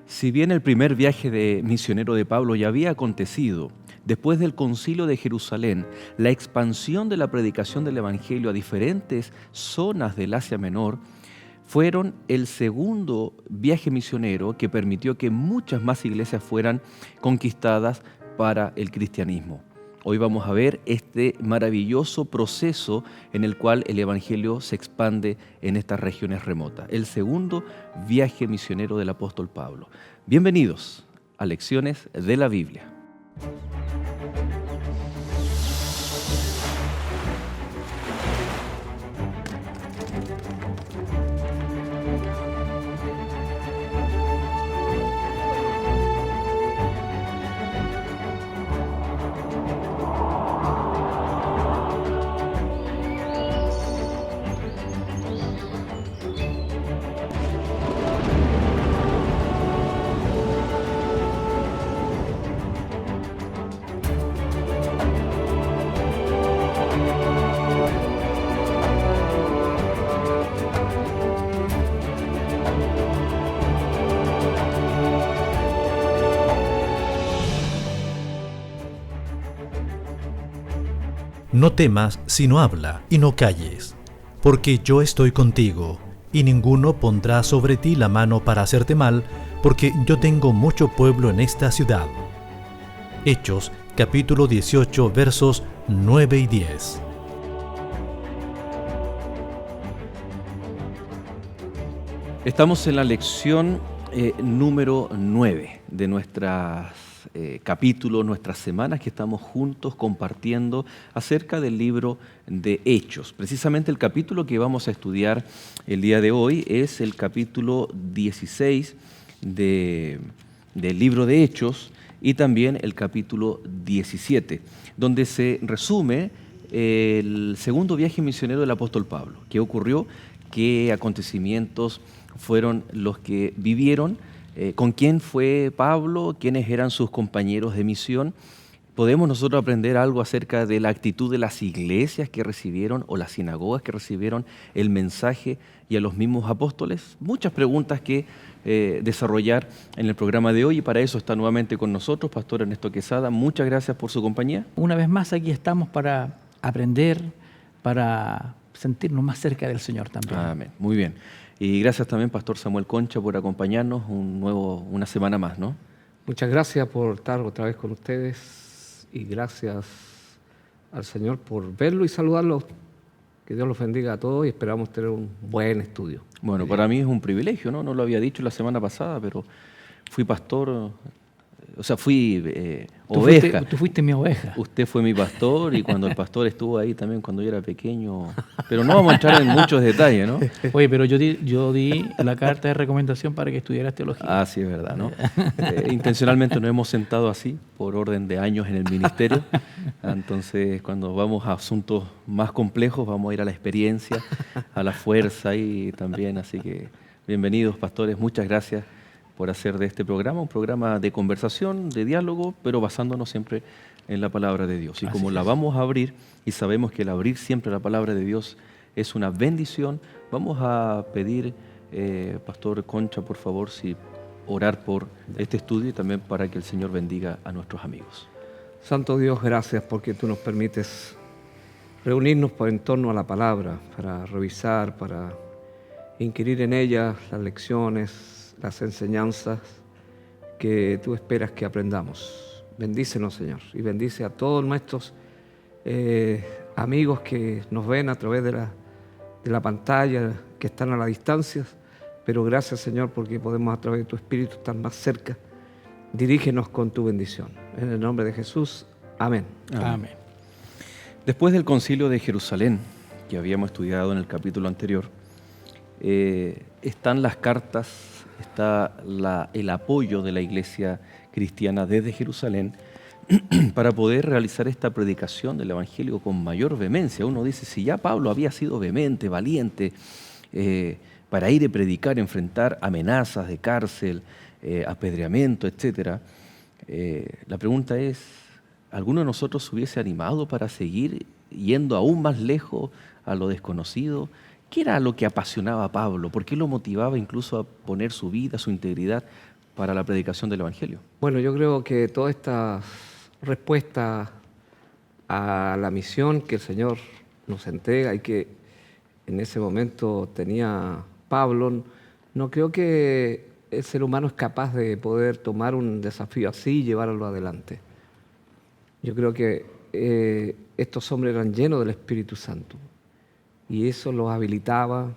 Si bien el primer viaje de misionero de Pablo ya había acontecido, después del Concilio de Jerusalén, la expansión de la predicación del Evangelio a diferentes zonas del Asia Menor fueron el segundo viaje misionero que permitió que muchas más iglesias fueran conquistadas para el cristianismo. Hoy vamos a ver este maravilloso proceso en el cual el Evangelio se expande en estas regiones remotas. El segundo viaje misionero del apóstol Pablo. Bienvenidos a Lecciones de la Biblia. No temas, sino habla, y no calles, porque yo estoy contigo, y ninguno pondrá sobre ti la mano para hacerte mal, porque yo tengo mucho pueblo en esta ciudad. Hechos, capítulo 18, versos 9 y 10. Estamos en la lección número 9 de nuestras capítulos, nuestras semanas que estamos juntos compartiendo acerca del libro de Hechos. Precisamente el capítulo que vamos a estudiar el día de hoy es el capítulo 16 del libro de Hechos y también el capítulo 17, donde se resume el segundo viaje misionero del apóstol Pablo. ¿Qué ocurrió? ¿Qué acontecimientos fueron los que vivieron? ¿Con quién fue Pablo? ¿Quiénes eran sus compañeros de misión? ¿Podemos nosotros aprender algo acerca de la actitud de las iglesias que recibieron o las sinagogas que recibieron el mensaje y a los mismos apóstoles? Muchas preguntas que desarrollar en el programa de hoy y para eso está nuevamente con nosotros Pastor Ernesto Quesada. Muchas gracias por su compañía. Una vez más aquí estamos para aprender, para sentirnos más cerca del Señor también. Amén. Muy bien. Y gracias también, Pastor Samuel Concha, por acompañarnos una semana más, ¿no? Muchas gracias por estar otra vez con ustedes y gracias al Señor por verlo y saludarlo. Que Dios los bendiga a todos y esperamos tener un buen estudio. Bueno, para mí es un privilegio, ¿no? No lo había dicho la semana pasada, pero fui pastor, fui oveja. Tú fuiste mi oveja. Usted fue mi pastor y cuando el pastor estuvo ahí también cuando yo era pequeño. Pero no vamos a entrar en muchos detalles, ¿no? Oye, pero yo di la carta de recomendación para que estudiaras teología. Ah, sí, es verdad, ¿no? Intencionalmente nos hemos sentado así por orden de años en el ministerio. Entonces, cuando vamos a asuntos más complejos, vamos a ir a la experiencia, a la fuerza y también. Así que, bienvenidos, pastores. Muchas gracias por hacer de este programa un programa de conversación, de diálogo, pero basándonos siempre en la palabra de Dios. Y como la vamos a abrir, y sabemos que el abrir siempre la palabra de Dios es una bendición, vamos a pedir, Pastor Concha, por favor, si orar por este estudio y también para que el Señor bendiga a nuestros amigos. Santo Dios, gracias porque tú nos permites reunirnos en torno a la palabra, para revisar, para inquirir en ella las lecciones, las enseñanzas que tú esperas que aprendamos. Bendícenos, Señor, y bendice a todos nuestros amigos que nos ven a través de la pantalla, que están a la distancia, pero gracias, Señor, porque podemos a través de tu Espíritu estar más cerca. Dirígenos con tu bendición. En el nombre de Jesús, amén. Amén. Después del Concilio de Jerusalén, que habíamos estudiado en el capítulo anterior, están las cartas, está el apoyo de la iglesia cristiana desde Jerusalén para poder realizar esta predicación del Evangelio con mayor vehemencia. Uno dice, si ya Pablo había sido vehemente, valiente, para ir a predicar, enfrentar amenazas de cárcel, apedreamiento, etc. La pregunta es, ¿alguno de nosotros se hubiese animado para seguir yendo aún más lejos a lo desconocido? ¿Qué era lo que apasionaba a Pablo? ¿Por qué lo motivaba incluso a poner su vida, su integridad para la predicación del Evangelio? Bueno, yo creo que toda esta respuesta a la misión que el Señor nos entrega y que en ese momento tenía Pablo, no creo que el ser humano es capaz de poder tomar un desafío así y llevarlo adelante. Yo creo que estos hombres eran llenos del Espíritu Santo y eso los habilitaba.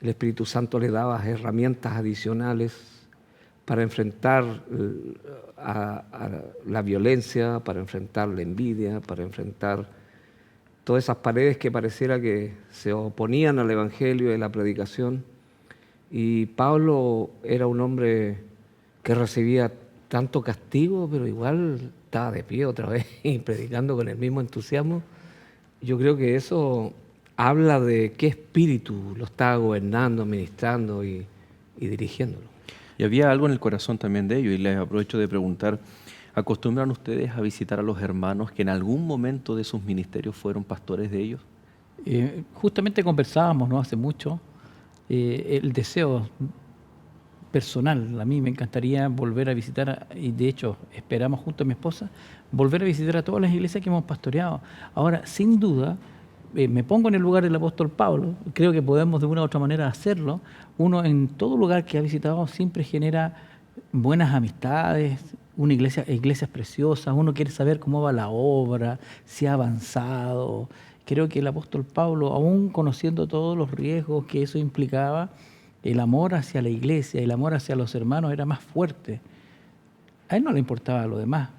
El Espíritu Santo les daba herramientas adicionales para enfrentar a la violencia, para enfrentar la envidia, para enfrentar todas esas paredes que pareciera que se oponían al Evangelio y a la predicación. Y Pablo era un hombre que recibía tanto castigo, pero igual estaba de pie otra vez y predicando con el mismo entusiasmo. Yo creo que eso habla de qué espíritu lo estaba gobernando, administrando y dirigiéndolo. Y había algo en el corazón también de ellos, y les aprovecho de preguntar, ¿acostumbran ustedes a visitar a los hermanos que en algún momento de sus ministerios fueron pastores de ellos? Justamente conversábamos no hace mucho, el deseo personal, a mí me encantaría volver a visitar, y de hecho esperamos junto a mi esposa, volver a visitar a todas las iglesias que hemos pastoreado. Ahora, sin duda, me pongo en el lugar del apóstol Pablo, creo que podemos de una u otra manera hacerlo. Uno en todo lugar que ha visitado siempre genera buenas amistades, iglesias preciosas, uno quiere saber cómo va la obra, si ha avanzado. Creo que el apóstol Pablo, aún conociendo todos los riesgos que eso implicaba, el amor hacia la iglesia, el amor hacia los hermanos era más fuerte. A él no le importaba lo demás.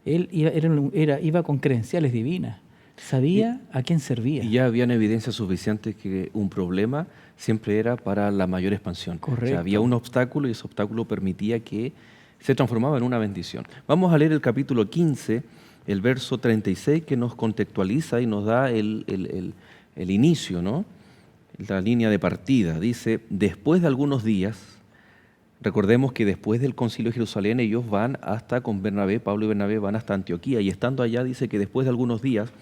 Él iba con credenciales divinas. Sabía a quién servía. Y ya habían evidencias suficientes que un problema siempre era para la mayor expansión. Correcto. O sea, había un obstáculo y ese obstáculo permitía que se transformaba en una bendición. Vamos a leer el capítulo 15, el verso 36, que nos contextualiza y nos da el inicio, ¿no? La línea de partida. Dice, después de algunos días, recordemos que después del concilio de Jerusalén ellos van hasta con Bernabé, Pablo y Bernabé van hasta Antioquía, y estando allá dice que después de algunos días,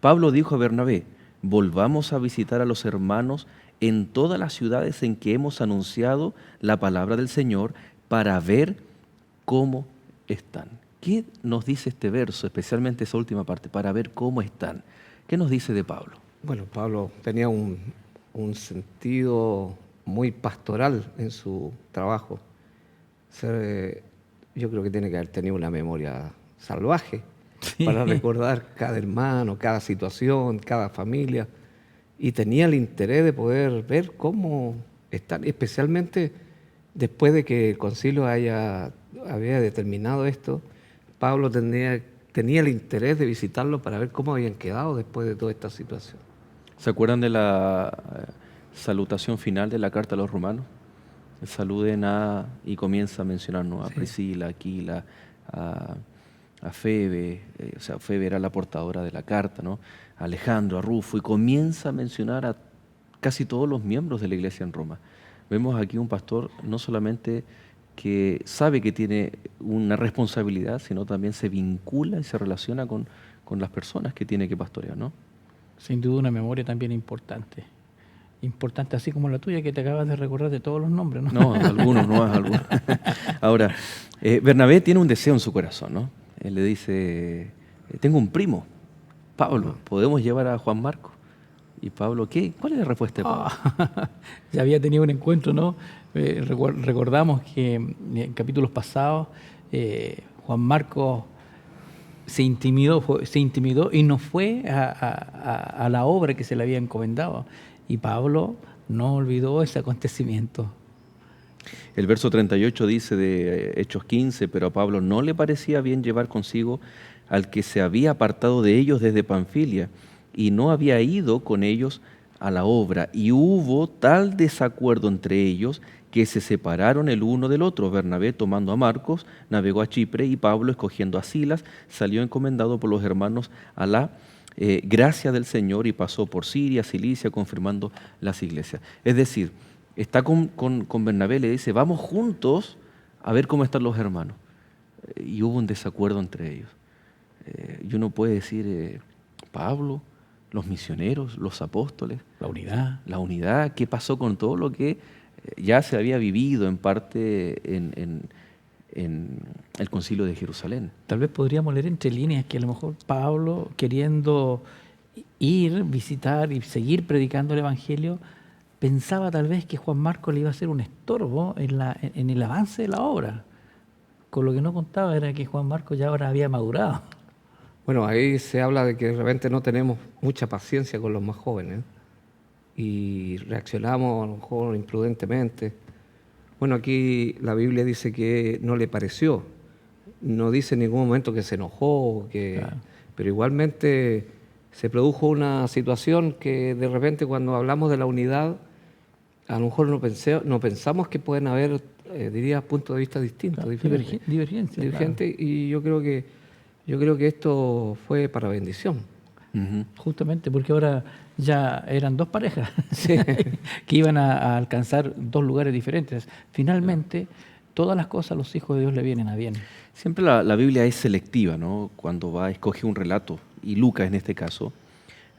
Pablo dijo a Bernabé, volvamos a visitar a los hermanos en todas las ciudades en que hemos anunciado la palabra del Señor para ver cómo están. ¿Qué nos dice este verso, especialmente esa última parte, para ver cómo están? ¿Qué nos dice de Pablo? Bueno, Pablo tenía un sentido muy pastoral en su trabajo. Yo creo que tiene que haber tenido una memoria salvaje para recordar cada hermano, cada situación, cada familia. Y tenía el interés de poder ver cómo están, especialmente después de que el concilio había determinado esto. Pablo tenía el interés de visitarlo para ver cómo habían quedado después de toda esta situación. ¿Se acuerdan de la salutación final de la carta a los romanos? Saluden y comienza a mencionarnos a Priscila, Aquila, a Febe, o sea, Febe era la portadora de la carta, ¿no? A Alejandro, a Rufo, y comienza a mencionar a casi todos los miembros de la iglesia en Roma. Vemos aquí un pastor no solamente que sabe que tiene una responsabilidad, sino también se vincula y se relaciona con las personas que tiene que pastorear, ¿no? Sin duda una memoria también importante. Importante así como la tuya, que te acabas de recordar de todos los nombres, ¿no? No, algunos, no más algunos. Ahora, Bernabé tiene un deseo en su corazón, ¿no? Él le dice, tengo un primo, Pablo, ¿podemos llevar a Juan Marcos? Y Pablo, ¿qué? ¿Cuál es la respuesta de Pablo? Ya había tenido un encuentro, ¿no? Recordamos que en capítulos pasados Juan Marcos se intimidó y no fue a la obra que se le había encomendado. Y Pablo no olvidó ese acontecimiento. El verso 38 dice de Hechos 15, pero a Pablo no le parecía bien llevar consigo al que se había apartado de ellos desde Panfilia y no había ido con ellos a la obra. Y hubo tal desacuerdo entre ellos que se separaron el uno del otro. Bernabé, tomando a Marcos, navegó a Chipre, y Pablo, escogiendo a Silas, salió encomendado por los hermanos a la gracia del Señor, y pasó por Siria, Cilicia, confirmando las iglesias. Es decir, está con Bernabé, le dice, vamos juntos a ver cómo están los hermanos. Y hubo un desacuerdo entre ellos. Y uno puede decir, Pablo, los misioneros, los apóstoles. La unidad, ¿qué pasó con todo lo que ya se había vivido en parte en el Concilio de Jerusalén. Tal vez podríamos leer entre líneas que a lo mejor Pablo, queriendo ir, visitar y seguir predicando el Evangelio, pensaba tal vez que Juan Marcos le iba a ser un estorbo en el avance de la obra. Con lo que no contaba era que Juan Marcos ya ahora había madurado. Bueno, ahí se habla de que de repente no tenemos mucha paciencia con los más jóvenes y reaccionamos a lo mejor imprudentemente. Bueno, aquí la Biblia dice que no le pareció, no dice en ningún momento que se enojó, Claro. pero igualmente se produjo una situación que de repente cuando hablamos de la unidad, a lo mejor no pensamos que pueden haber, diría, puntos de vista distintos, diferentes. Divergencia. Divergentes, y yo creo que esto fue para bendición. Ujú. Justamente porque ahora ya eran dos parejas Sí. que iban a alcanzar dos lugares diferentes. Finalmente, todas las cosas a los hijos de Dios le vienen a bien. Siempre la Biblia es selectiva, ¿no? Cuando escoge un relato, y Lucas en este caso,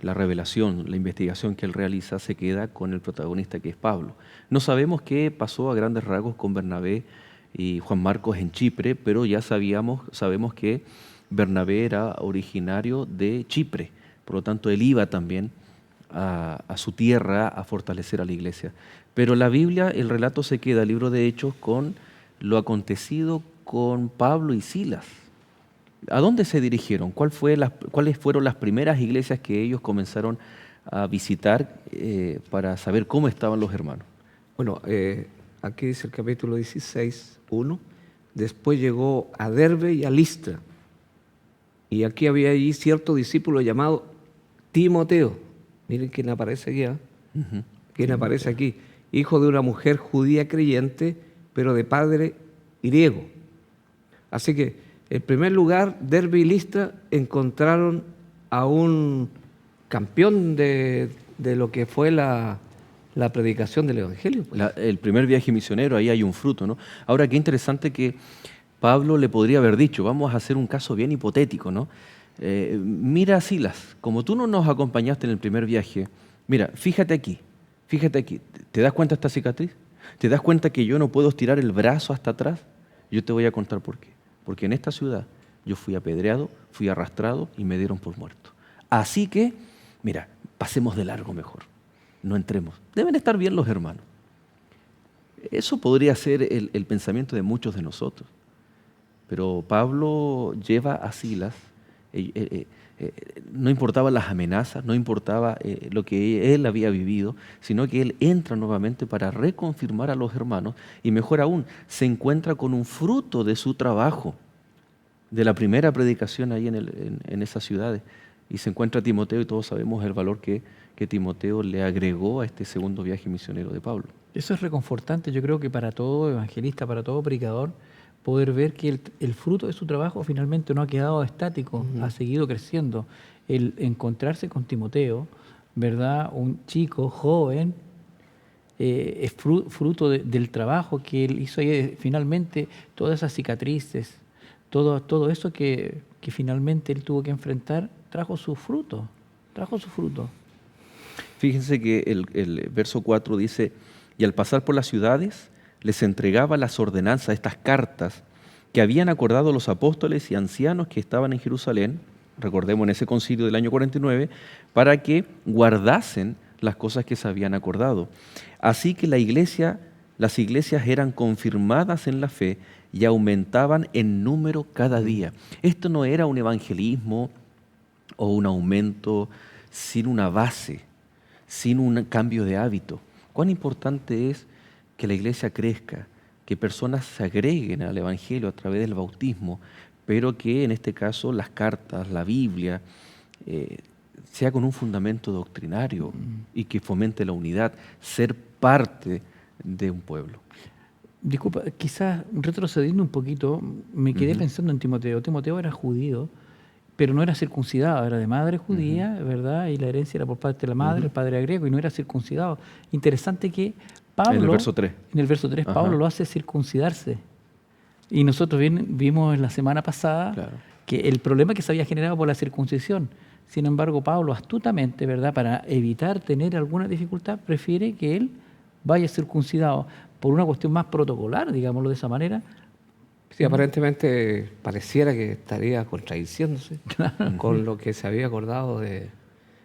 la revelación, la investigación que él realiza se queda con el protagonista que es Pablo. No sabemos qué pasó a grandes rasgos con Bernabé y Juan Marcos en Chipre, pero ya sabemos que Bernabé era originario de Chipre, por lo tanto él iba también a su tierra a fortalecer a la iglesia. Pero la Biblia, el relato se queda, el libro de Hechos, con lo acontecido con Pablo y Silas. ¿A dónde se dirigieron? ¿Cuáles fueron las primeras iglesias que ellos comenzaron a visitar para saber cómo estaban los hermanos? Bueno, aquí dice el capítulo 16, 1. Después llegó a Derbe y a Listra. Y aquí había allí cierto discípulo llamado Timoteo. Miren quién aparece aquí, ¿eh? Ujú. ¿Quién aparece aquí? Hijo de una mujer judía creyente, pero de padre griego. Así que, en primer lugar, Derbe y Listra encontraron a un campeón de lo que fue la predicación del Evangelio. Pues. El primer viaje misionero, ahí hay un fruto, ¿no? Ahora, qué interesante que Pablo le podría haber dicho, vamos a hacer un caso bien hipotético, ¿no? Mira, Silas, como tú no nos acompañaste en el primer viaje, mira, fíjate aquí, ¿te das cuenta de esta cicatriz? ¿Te das cuenta que yo no puedo estirar el brazo hasta atrás? Yo te voy a contar por qué. Porque en esta ciudad yo fui apedreado, fui arrastrado y me dieron por muerto. Así que, mira, pasemos de largo mejor, no entremos. Deben estar bien los hermanos. Eso podría ser el pensamiento de muchos de nosotros. Pero Pablo lleva a Silas, no importaban las amenazas, no importaba lo que él había vivido, sino que él entra nuevamente para reconfirmar a los hermanos y mejor aún, se encuentra con un fruto de su trabajo, de la primera predicación ahí en esas ciudades. Y se encuentra Timoteo y todos sabemos el valor que Timoteo le agregó a este segundo viaje misionero de Pablo. Eso es reconfortante, yo creo que para todo evangelista, para todo predicador, poder ver que el fruto de su trabajo finalmente no ha quedado estático, ha seguido creciendo. El encontrarse con Timoteo, ¿verdad? Un chico joven, es fruto del trabajo que él hizo ahí, finalmente todas esas cicatrices, todo eso que finalmente él tuvo que enfrentar, trajo su fruto. Fíjense que el verso 4 dice, y al pasar por las ciudades, les entregaba las ordenanzas, estas cartas que habían acordado los apóstoles y ancianos que estaban en Jerusalén, recordemos en ese concilio del año 49, para que guardasen las cosas que se habían acordado. Así que las iglesias eran confirmadas en la fe y aumentaban en número cada día. Esto no era un evangelismo o un aumento sin una base, sin un cambio de hábito. Cuán importante es que la iglesia crezca, que personas se agreguen al Evangelio a través del bautismo, pero que en este caso las cartas, la Biblia, sea con un fundamento doctrinario y que fomente la unidad, ser parte de un pueblo. Disculpa, quizás retrocediendo un poquito, me quedé pensando en Timoteo. Timoteo era judío, pero no era circuncidado, era de madre judía, ¿verdad? Y la herencia era por parte de la madre, el padre era griego y no era circuncidado. Interesante que Pablo, en el verso 3. En el verso 3, Pablo lo hace circuncidarse. Y nosotros vimos la semana pasada que el problema que se había generado por la circuncisión. Sin embargo, Pablo astutamente, ¿verdad? Para evitar tener alguna dificultad, prefiere que él vaya circuncidado por una cuestión más protocolar, digámoslo de esa manera, Sí, aparentemente pareciera que estaría contradiciéndose con lo que se había acordado de...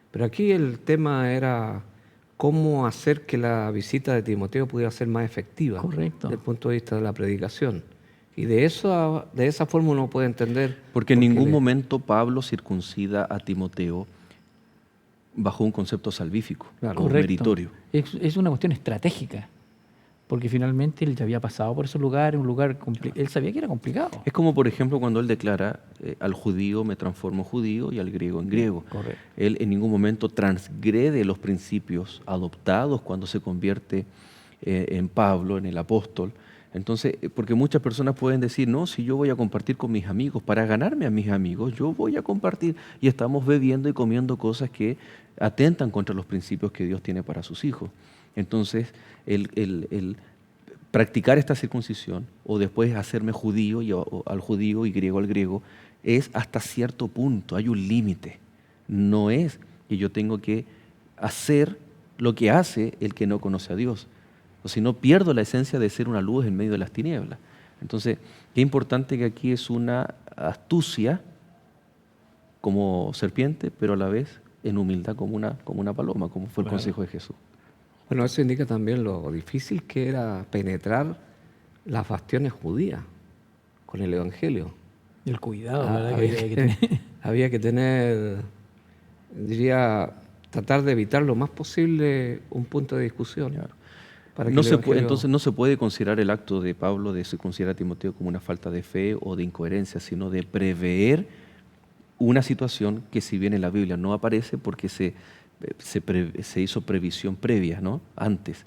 Pero aquí el tema era cómo hacer que la visita de Timoteo pudiera ser más efectiva. Correcto. Desde el punto de vista de la predicación. Y de esa forma uno puede entender... Porque en por qué ningún momento Pablo circuncida a Timoteo bajo un concepto salvífico Claro. o meritorio. Es una cuestión estratégica, porque finalmente él ya había pasado por esos lugares, un lugar complicado. Él sabía que era complicado. Es como, por ejemplo, cuando él declara, al judío me transformo judío y al griego en griego. Correcto. Él en ningún momento transgrede los principios adoptados cuando se convierte en Pablo, en el apóstol. Entonces, porque muchas personas pueden decir, no, si yo voy a compartir con mis amigos, para ganarme a mis amigos, yo voy a compartir. Y estamos bebiendo y comiendo cosas que atentan contra los principios que Dios tiene para sus hijos. Entonces, el practicar esta circuncisión o después hacerme judío o al judío y griego al griego es hasta cierto punto, hay un límite. No es que yo tengo que hacer lo que hace el que no conoce a Dios, o si no pierdo la esencia de ser una luz en medio de las tinieblas. Entonces, qué importante que aquí es una astucia como serpiente, pero a la vez en humildad como una paloma, como fue el consejo de Jesús. Bueno, eso indica también lo difícil que era penetrar las bastiones judías con el Evangelio. El cuidado, Ah, ¿verdad? que había que tener. había que tener, diría, tratar de evitar lo más posible un punto de discusión. Claro. Para que No el se puede, Evangelio- entonces no se puede considerar el acto de Pablo de circuncidar a Timoteo como una falta de fe o de incoherencia, sino de prever una situación que si bien en la Biblia no aparece porque se hizo previsión previa, ¿no? Antes.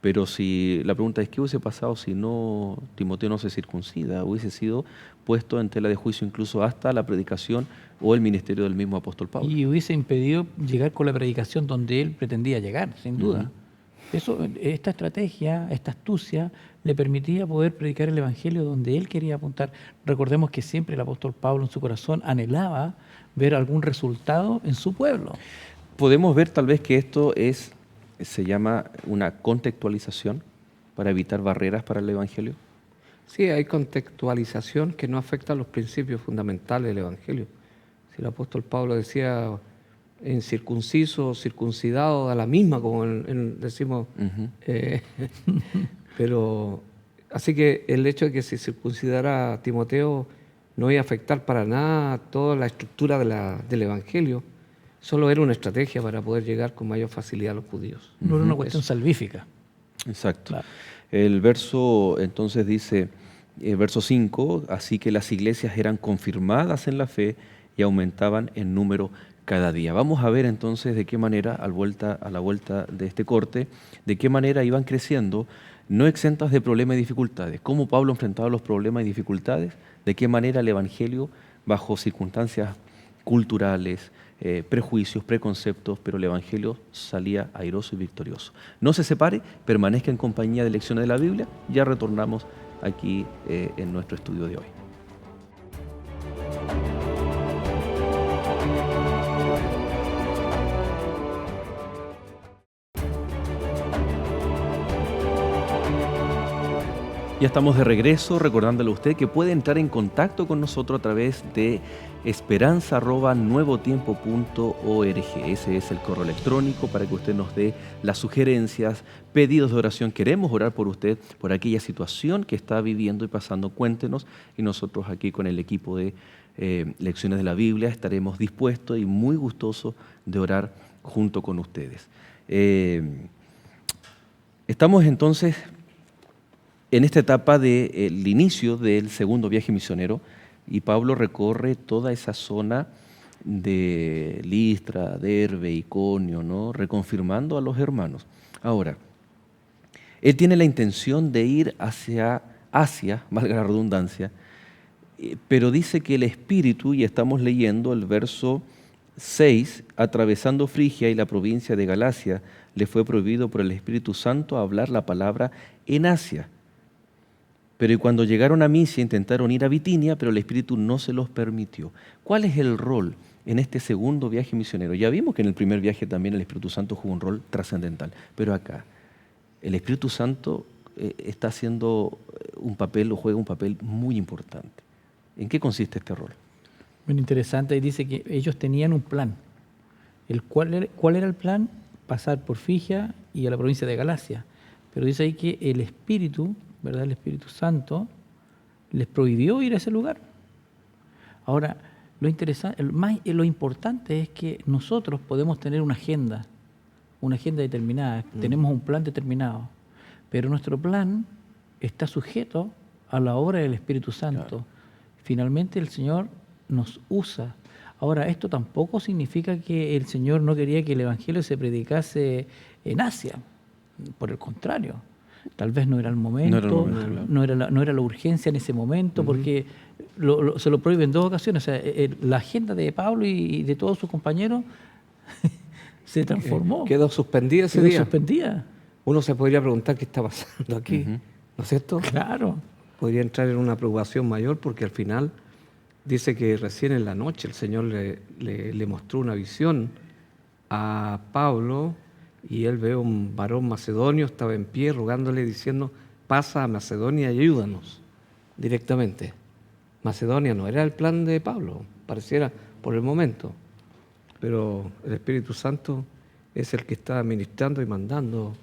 Pero si la pregunta es, ¿qué hubiese pasado si no Timoteo no se circuncida? Hubiese sido puesto en tela de juicio incluso hasta la predicación o el ministerio del mismo apóstol Pablo. Y hubiese impedido llegar con la predicación donde él pretendía llegar, sin duda. Esta estrategia, esta astucia, le permitía poder predicar el Evangelio donde él quería apuntar. Recordemos que siempre el apóstol Pablo en su corazón anhelaba ver algún resultado en su pueblo. Podemos ver tal vez que esto se llama una contextualización para evitar barreras para el Evangelio. Sí, hay contextualización que no afecta a los principios fundamentales del Evangelio. Si el apóstol Pablo decía en circunciso, circuncidado, da la misma, como decimos. Pero así que el hecho de que se circuncidara a Timoteo no iba a afectar para nada toda la estructura del Evangelio. Solo era una estrategia para poder llegar con mayor facilidad a los judíos. No era una cuestión salvífica. Exacto. Claro. El verso entonces dice, verso 5, así que las iglesias eran confirmadas en la fe y aumentaban en número cada día. Vamos a ver entonces de qué manera, a la vuelta de este corte, de qué manera iban creciendo, no exentas de problemas y dificultades. Cómo Pablo enfrentaba los problemas y dificultades, de qué manera el Evangelio, bajo circunstancias culturales, prejuicios, preconceptos, pero el Evangelio salía airoso y victorioso. No se separe, permanezca en compañía de lecciones de la Biblia. Ya retornamos aquí en nuestro estudio de hoy. Ya estamos de regreso, recordándole a usted que puede entrar en contacto con nosotros a través de esperanza@nuevotiempo.org. Ese es el correo electrónico para que usted nos dé las sugerencias, pedidos de oración. Queremos orar por usted, por aquella situación que está viviendo y pasando. Cuéntenos y nosotros aquí con el equipo de Lecciones de la Biblia estaremos dispuestos y muy gustosos de orar junto con ustedes. Estamos entonces en esta etapa del inicio del segundo viaje misionero, y Pablo recorre toda esa zona de Listra, Derbe, Iconio, ¿no? Reconfirmando a los hermanos. Ahora, él tiene la intención de ir hacia Asia, valga la redundancia, pero dice que el Espíritu, y estamos leyendo el verso 6, atravesando Frigia y la provincia de Galacia, le fue prohibido por el Espíritu Santo hablar la palabra en Asia. Pero cuando llegaron a Misia intentaron ir a Bitinia, pero el Espíritu no se los permitió. ¿Cuál es el rol en este segundo viaje misionero? Ya vimos que en el primer viaje también el Espíritu Santo jugó un rol trascendental, pero acá el Espíritu Santo está haciendo un papel o juega un papel muy importante. ¿En qué consiste este rol? Muy interesante, y dice que ellos tenían un plan. ¿Cuál era el plan? Pasar por Frigia y a la provincia de Galacia. Pero dice ahí que el Espíritu, ¿verdad? El Espíritu Santo les prohibió ir a ese lugar. Ahora, lo importante es que nosotros podemos tener una agenda determinada, tenemos un plan determinado, pero nuestro plan está sujeto a la obra del Espíritu Santo. Claro. Finalmente el Señor nos usa. Ahora, esto tampoco significa que el Señor no quería que el Evangelio se predicase en Asia. Por el contrario, tal vez no era el momento, no era la urgencia en ese momento, porque se lo prohíbe en 2 ocasiones. O sea, la agenda de Pablo y de todos sus compañeros se transformó. Quedó suspendida ese día. Suspendida. Uno se podría preguntar qué está pasando aquí, ¿no es cierto? Claro. Podría entrar en una preocupación mayor porque al final dice que recién en la noche el Señor le mostró una visión a Pablo y él ve a un varón macedonio, estaba en pie rogándole, diciendo, pasa a Macedonia y ayúdanos directamente. Macedonia no era el plan de Pablo, pareciera por el momento, pero el Espíritu Santo es el que está administrando y mandando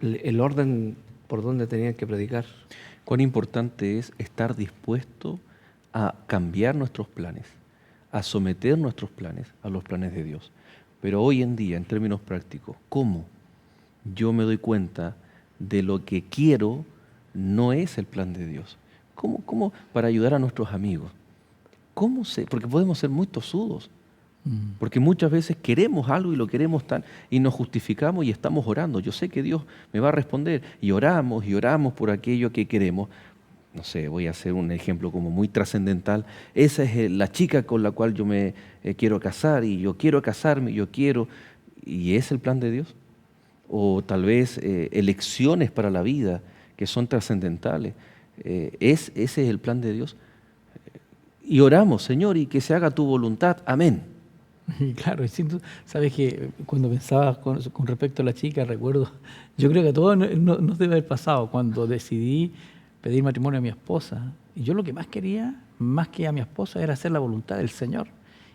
el orden por donde tenían que predicar. Cuán importante es estar dispuesto a cambiar nuestros planes, a someter nuestros planes a los planes de Dios. Pero hoy en día, en términos prácticos, ¿cómo yo me doy cuenta de lo que quiero no es el plan de Dios? ¿Cómo para ayudar a nuestros amigos? ¿Cómo sé? Porque podemos ser muy tosudos. Porque muchas veces queremos algo y lo queremos tan y nos justificamos y estamos orando. Yo sé que Dios me va a responder y oramos por aquello que queremos. No sé, voy a hacer un ejemplo como muy trascendental. Esa es la chica con la cual yo me quiero casar y yo quiero casarme, ¿y es el plan de Dios? O tal vez elecciones para la vida que son trascendentales. ¿Ese es el plan de Dios? Y oramos, Señor, y que se haga tu voluntad. Amén. Y claro, sabes que cuando pensaba con respecto a la chica, recuerdo, yo creo que a todos nos debe haber pasado cuando decidí pedir matrimonio a mi esposa. Y yo lo que más quería, más que a mi esposa, era hacer la voluntad del Señor.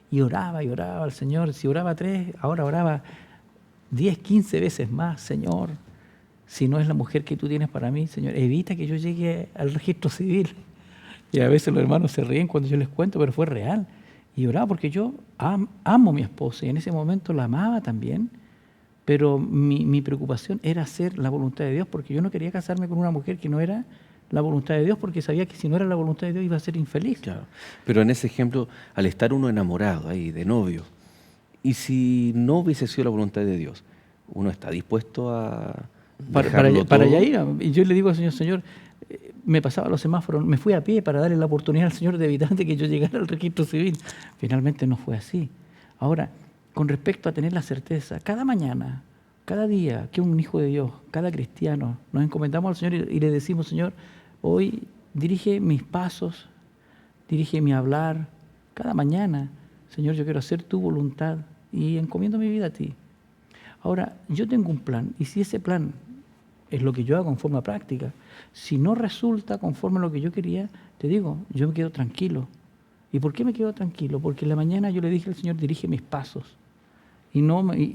Y oraba al Señor. Si oraba 3, ahora oraba 10, 15 veces más. Señor, si no es la mujer que tú tienes para mí, Señor, evita que yo llegue al registro civil. Y a veces los hermanos se ríen cuando yo les cuento, pero fue real. Y oraba porque yo amo a mi esposa y en ese momento la amaba también, pero mi preocupación era hacer la voluntad de Dios, porque yo no quería casarme con una mujer que no era la voluntad de Dios, porque sabía que si no era la voluntad de Dios iba a ser infeliz. Claro. Pero en ese ejemplo, al estar uno enamorado ahí, de novio, y si no hubiese sido la voluntad de Dios, uno está dispuesto a para allá ir. Y yo le digo al Señor, me pasaba los semáforos, me fui a pie para darle la oportunidad al Señor de evitar que yo llegara al registro civil. Finalmente no fue así. Ahora, con respecto a tener la certeza, cada mañana, cada día que un hijo de Dios, cada cristiano, nos encomendamos al Señor y le decimos, Señor, hoy dirige mis pasos, dirige mi hablar, cada mañana, Señor, yo quiero hacer tu voluntad y encomiendo mi vida a ti. Ahora, yo tengo un plan, y si ese plan es lo que yo hago en forma práctica, si no resulta conforme a lo que yo quería, te digo, yo me quedo tranquilo. ¿Y por qué me quedo tranquilo? Porque en la mañana yo le dije al Señor, dirige mis pasos. Y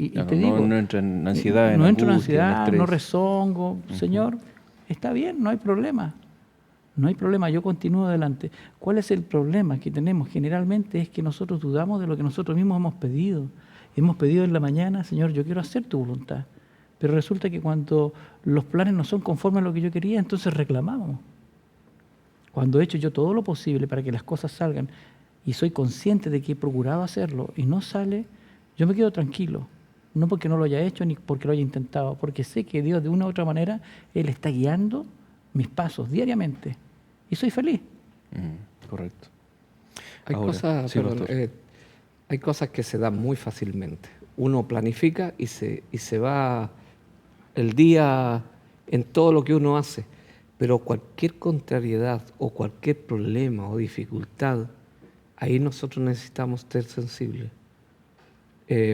te digo, no entro en ansiedad, no entro en ansiedad, no rezongo. Señor, está bien, no hay problema. No hay problema, yo continúo adelante. ¿Cuál es el problema que tenemos? Generalmente es que nosotros dudamos de lo que nosotros mismos hemos pedido. Hemos pedido en la mañana, Señor, yo quiero hacer tu voluntad. Pero resulta que cuando los planes no son conformes a lo que yo quería, entonces reclamamos. Cuando he hecho yo todo lo posible para que las cosas salgan y soy consciente de que he procurado hacerlo y no sale, yo me quedo tranquilo. No porque no lo haya hecho ni porque lo haya intentado, porque sé que Dios de una u otra manera, Él está guiando mis pasos diariamente. Y soy feliz. Correcto. Hay cosas que se dan muy fácilmente. Uno planifica y se va el día en todo lo que uno hace. Pero cualquier contrariedad o cualquier problema o dificultad, ahí nosotros necesitamos ser sensibles.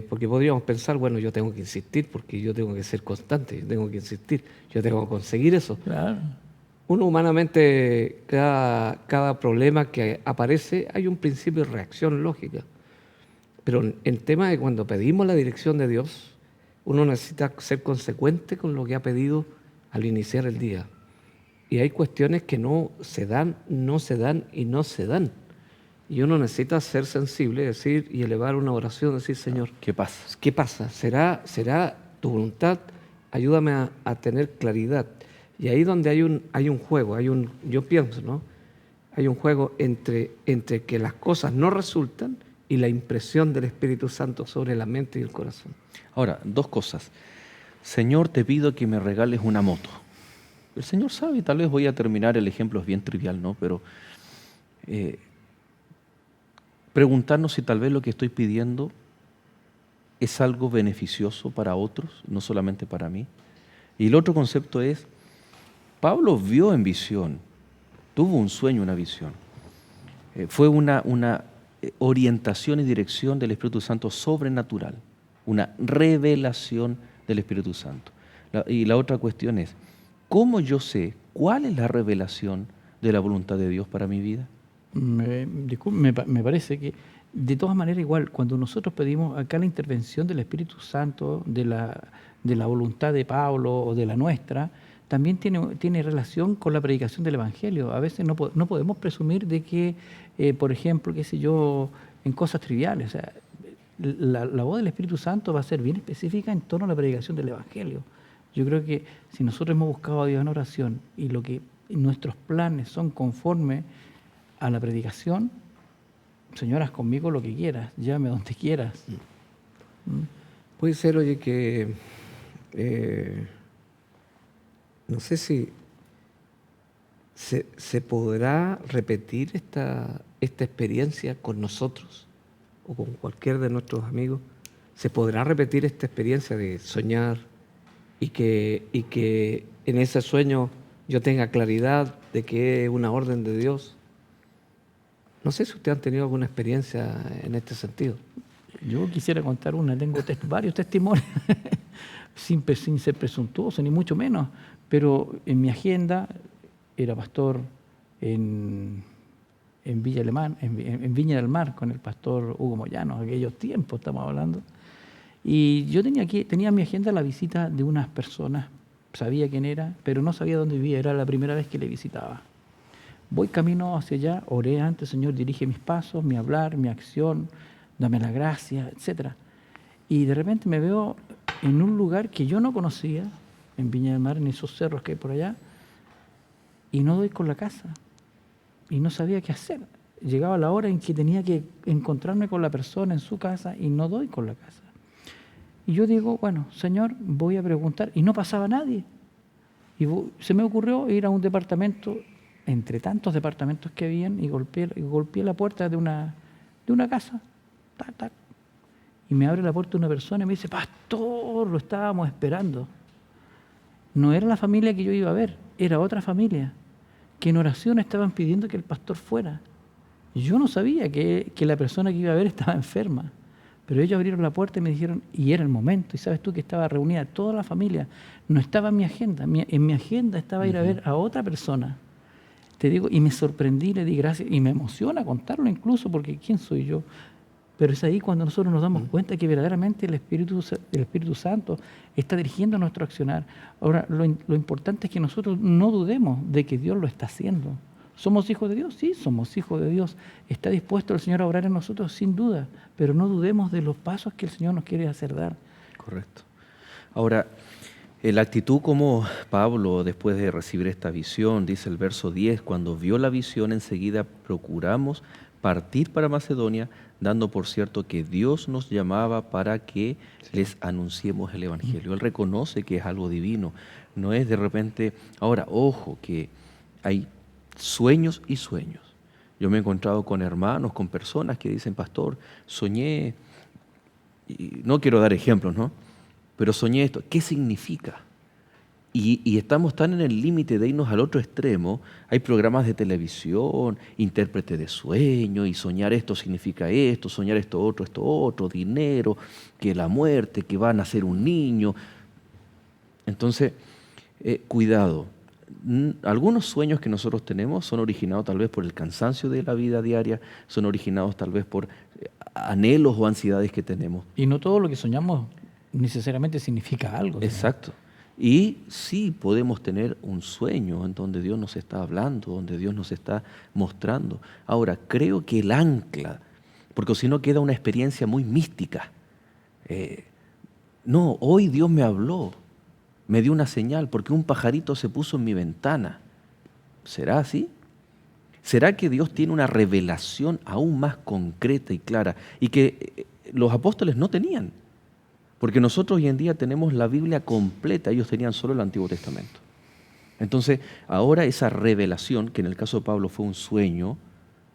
Porque podríamos pensar, bueno, yo tengo que insistir porque yo tengo que ser constante, yo tengo que insistir, yo tengo que conseguir eso. Claro. Uno humanamente, cada problema que aparece, hay un principio de reacción lógica. Pero en el tema de cuando pedimos la dirección de Dios, uno necesita ser consecuente con lo que ha pedido al iniciar el día. Y hay cuestiones que no se dan y no se dan. Y uno necesita ser sensible, decir y elevar una oración, decir, Señor, ¿Qué pasa? ¿qué pasa? ¿Será tu voluntad? Ayúdame a tener claridad. Y ahí donde hay un juego, yo pienso, ¿no? Hay un juego entre que las cosas no resultan y la impresión del Espíritu Santo sobre la mente y el corazón. Ahora, dos cosas. Señor, te pido que me regales una moto. El Señor sabe, tal vez voy a terminar, el ejemplo es bien trivial, ¿no? Pero preguntarnos si tal vez lo que estoy pidiendo es algo beneficioso para otros, no solamente para mí. Y el otro concepto es, Pablo vio en visión, tuvo un sueño, una visión. Fue una orientación y dirección del Espíritu Santo sobrenatural, una revelación del Espíritu Santo. Y la otra cuestión es, ¿cómo yo sé cuál es la revelación de la voluntad de Dios para mi vida? Me parece que de todas maneras igual, cuando nosotros pedimos acá la intervención del Espíritu Santo, de la voluntad de Pablo o de la nuestra, también tiene relación con la predicación del Evangelio. A veces no podemos presumir de que, por ejemplo, qué sé yo, en cosas triviales, o sea, la voz del Espíritu Santo va a ser bien específica en torno a la predicación del Evangelio. Yo creo que si nosotros hemos buscado a Dios en oración y nuestros planes son conforme a la predicación, Señor, haz conmigo lo que quieras, llámame donde quieras. Puede ser, oye, que no sé si se podrá repetir esta experiencia con nosotros o con cualquier de nuestros amigos. Se podrá repetir esta experiencia de soñar y que en ese sueño yo tenga claridad de que es una orden de Dios. No sé si ustedes han tenido alguna experiencia en este sentido. Yo quisiera contar una, tengo varios testimonios, sin ser presuntuoso, ni mucho menos, pero en mi agenda era pastor en Villa Alemán, en Viña del Mar, con el pastor Hugo Moyano, aquellos tiempos estamos hablando. Y yo tenía en mi agenda la visita de unas personas, sabía quién era, pero no sabía dónde vivía, era la primera vez que le visitaba. Voy camino hacia allá, oré antes, Señor, dirige mis pasos, mi hablar, mi acción, dame la gracia, etc. Y de repente me veo en un lugar que yo no conocía, en Viña del Mar, en esos cerros que hay por allá, y no doy con la casa. Y no sabía qué hacer. Llegaba la hora en que tenía que encontrarme con la persona en su casa y no doy con la casa. Y yo digo, bueno, Señor, voy a preguntar. Y no pasaba nadie. Y se me ocurrió ir a un departamento, entre tantos departamentos que habían, y golpeé la puerta de una casa. Tac, tac. Y me abre la puerta una persona y me dice, pastor, lo estábamos esperando. No era la familia que yo iba a ver, era otra familia, que en oración estaban pidiendo que el pastor fuera. Yo no sabía que la persona que iba a ver estaba enferma, pero ellos abrieron la puerta y me dijeron, y era el momento, y sabes tú que estaba reunida toda la familia, no estaba en mi agenda, en mi agenda estaba ir a ver a otra persona. Te digo, y me sorprendí, le di gracias, y me emociona contarlo incluso, porque ¿quién soy yo? Pero es ahí cuando nosotros nos damos cuenta que verdaderamente el Espíritu Santo está dirigiendo nuestro accionar. Ahora, lo importante es que nosotros no dudemos de que Dios lo está haciendo. ¿Somos hijos de Dios? Sí, somos hijos de Dios. ¿Está dispuesto el Señor a obrar en nosotros? Sin duda. Pero no dudemos de los pasos que el Señor nos quiere hacer dar. Correcto. Ahora, la actitud como Pablo, después de recibir esta visión, dice el verso 10, cuando vio la visión enseguida procuramos partir para Macedonia, dando por cierto que Dios nos llamaba para que les anunciemos el Evangelio. Él reconoce que es algo divino, no es de repente. Ahora, ojo, que hay sueños y sueños. Yo me he encontrado con hermanos, con personas que dicen, pastor, soñé, y no quiero dar ejemplos, ¿no? Pero soñé esto. ¿Qué significa? Y estamos tan en el límite de irnos al otro extremo. Hay programas de televisión, intérprete de sueño, y soñar esto significa esto, soñar esto otro, dinero, que la muerte, que va a nacer un niño. Entonces, cuidado, algunos sueños que nosotros tenemos son originados tal vez por el cansancio de la vida diaria, son originados tal vez por anhelos o ansiedades que tenemos. Y no todo lo que soñamos necesariamente significa algo. ¿Sí? Exacto. Y sí podemos tener un sueño en donde Dios nos está hablando, donde Dios nos está mostrando. Ahora, creo que el ancla, porque si no queda una experiencia muy mística. No, hoy Dios me habló, me dio una señal porque un pajarito se puso en mi ventana. ¿Será así? ¿Será que Dios tiene una revelación aún más concreta y clara y que los apóstoles no tenían? Porque nosotros hoy en día tenemos la Biblia completa, ellos tenían solo el Antiguo Testamento. Entonces, ahora esa revelación, que en el caso de Pablo fue un sueño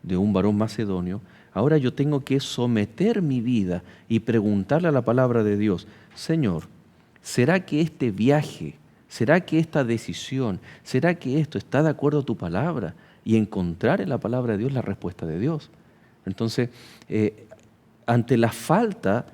de un varón macedonio, ahora yo tengo que someter mi vida y preguntarle a la palabra de Dios, Señor, ¿será que este viaje, será que esta decisión, será que esto está de acuerdo a tu palabra? Y encontrar en la palabra de Dios la respuesta de Dios. Entonces, ante la falta,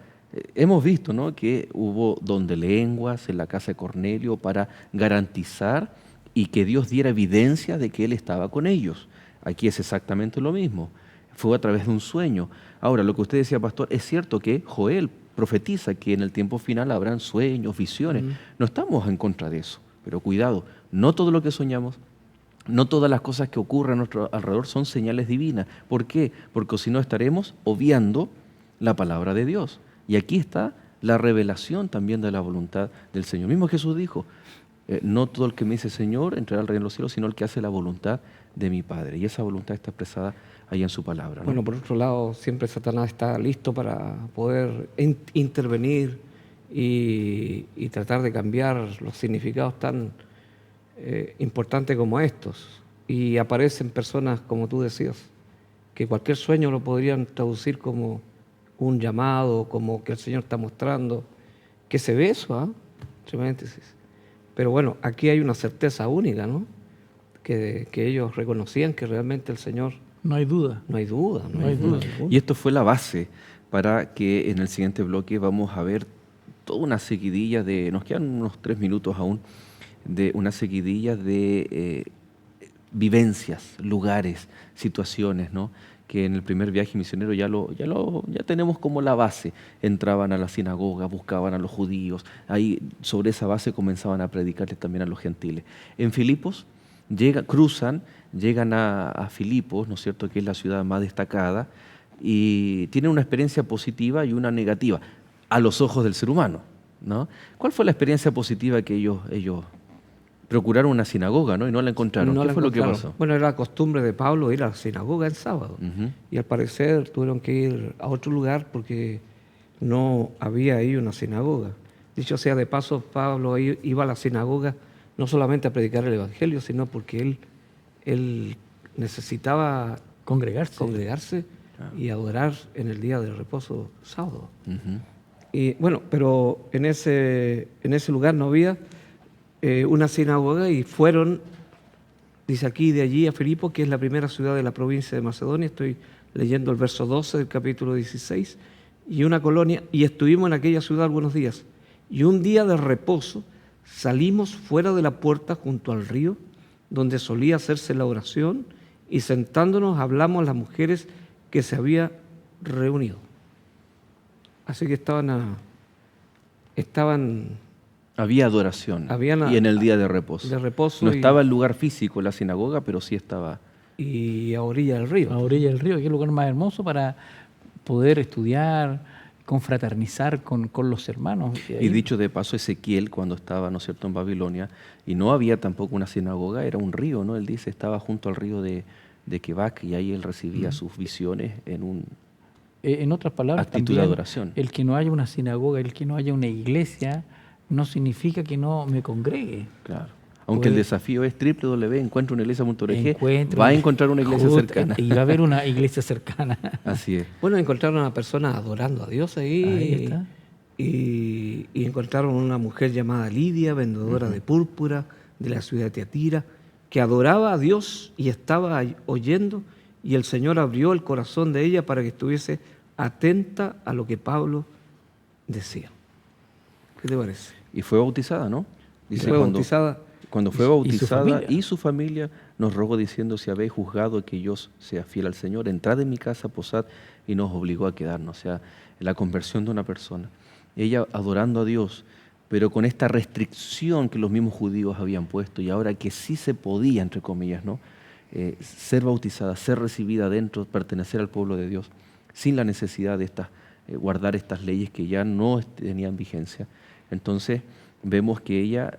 hemos visto, ¿no?, que hubo don de lenguas en la casa de Cornelio para garantizar y que Dios diera evidencia de que Él estaba con ellos. Aquí es exactamente lo mismo. Fue a través de un sueño. Ahora, lo que usted decía, pastor, es cierto que Joel profetiza que en el tiempo final habrán sueños, visiones. No estamos en contra de eso, pero cuidado, no todo lo que soñamos, no todas las cosas que ocurren a nuestro alrededor son señales divinas. ¿Por qué? Porque si no estaremos obviando la palabra de Dios. Y aquí está la revelación también de la voluntad del Señor. Mismo Jesús dijo, no todo el que me dice Señor entrará al reino de los cielos, sino el que hace la voluntad de mi Padre. Y esa voluntad está expresada ahí en su palabra, ¿no? Bueno, por otro lado, siempre Satanás está listo para poder intervenir y tratar de cambiar los significados tan importantes como estos. Y aparecen personas, como tú decías, que cualquier sueño lo podrían traducir como un llamado, como que el Señor está mostrando, que se ve eso, entre paréntesis. Pero bueno, aquí hay una certeza única, ¿no? Que ellos reconocían que realmente el Señor... No hay duda. No hay duda. Y esto fue la base para que en el siguiente bloque vamos a ver toda una seguidilla de, nos quedan unos 3 minutos aún, de una seguidilla de vivencias, lugares, situaciones, ¿no?, que en el primer viaje misionero ya tenemos como la base. Entraban a la sinagoga, buscaban a los judíos, ahí sobre esa base comenzaban a predicarles también a los gentiles. En Filipos llegan a Filipos, ¿no es cierto?, que es la ciudad más destacada, y tienen una experiencia positiva y una negativa, a los ojos del ser humano, ¿no? ¿Cuál fue la experiencia positiva que ellos procuraron una sinagoga, ¿no?, y no la encontraron? ¿Qué fue lo que pasó? Bueno, era la costumbre de Pablo ir a la sinagoga el sábado. Y al parecer tuvieron que ir a otro lugar porque no había ahí una sinagoga. Dicho sea de paso, Pablo iba a la sinagoga no solamente a predicar el Evangelio, sino porque él necesitaba congregarse y adorar en el día de reposo sábado. Y bueno, pero en ese lugar no había una sinagoga y fueron, dice aquí, de allí a Filipos, que es la primera ciudad de la provincia de Macedonia. Estoy leyendo el verso 12 del capítulo 16. Y una colonia, y estuvimos en aquella ciudad algunos días. Y un día de reposo salimos fuera de la puerta junto al río, donde solía hacerse la oración, y sentándonos hablamos a las mujeres que se habían reunido. Así que estaban había adoración y en el día de reposo. No estaba el lugar físico, la sinagoga, pero sí estaba. Y a orilla del río. A orilla del río, que es el lugar más hermoso para poder estudiar, confraternizar con los hermanos. Y dicho de paso, Ezequiel, cuando estaba, ¿no es cierto?, en Babilonia, y no había tampoco una sinagoga, era un río, ¿no? Él dice, estaba junto al río de Quebac, y ahí él recibía sus visiones en otras palabras, actitud también, de adoración. El que no haya una sinagoga, el que no haya una iglesia, no significa que no me congregue. Claro. Aunque el desafío es www.encuentrounaiglesias.org, va a encontrar una iglesia cercana. Y va a haber una iglesia cercana. Así es. Bueno, encontraron a una persona adorando a Dios ahí está. Y encontraron una mujer llamada Lidia, vendedora de púrpura de la ciudad de Tiatira, que adoraba a Dios y estaba oyendo, y el Señor abrió el corazón de ella para que estuviese atenta a lo que Pablo decía. ¿Qué te parece? Y fue bautizada, ¿no? Dice fue bautizada. Cuando fue Y su bautizada familia. y su familia nos rogó diciendo, si habéis juzgado que yo sea fiel al Señor, entrad en mi casa, posad, y nos obligó a quedarnos. O sea, la conversión de una persona. Ella adorando a Dios, pero con esta restricción que los mismos judíos habían puesto, y ahora que sí se podía, entre comillas, ¿no? Ser bautizada, ser recibida dentro, pertenecer al pueblo de Dios, sin la necesidad de guardar estas leyes que ya no tenían vigencia. Entonces vemos que ella,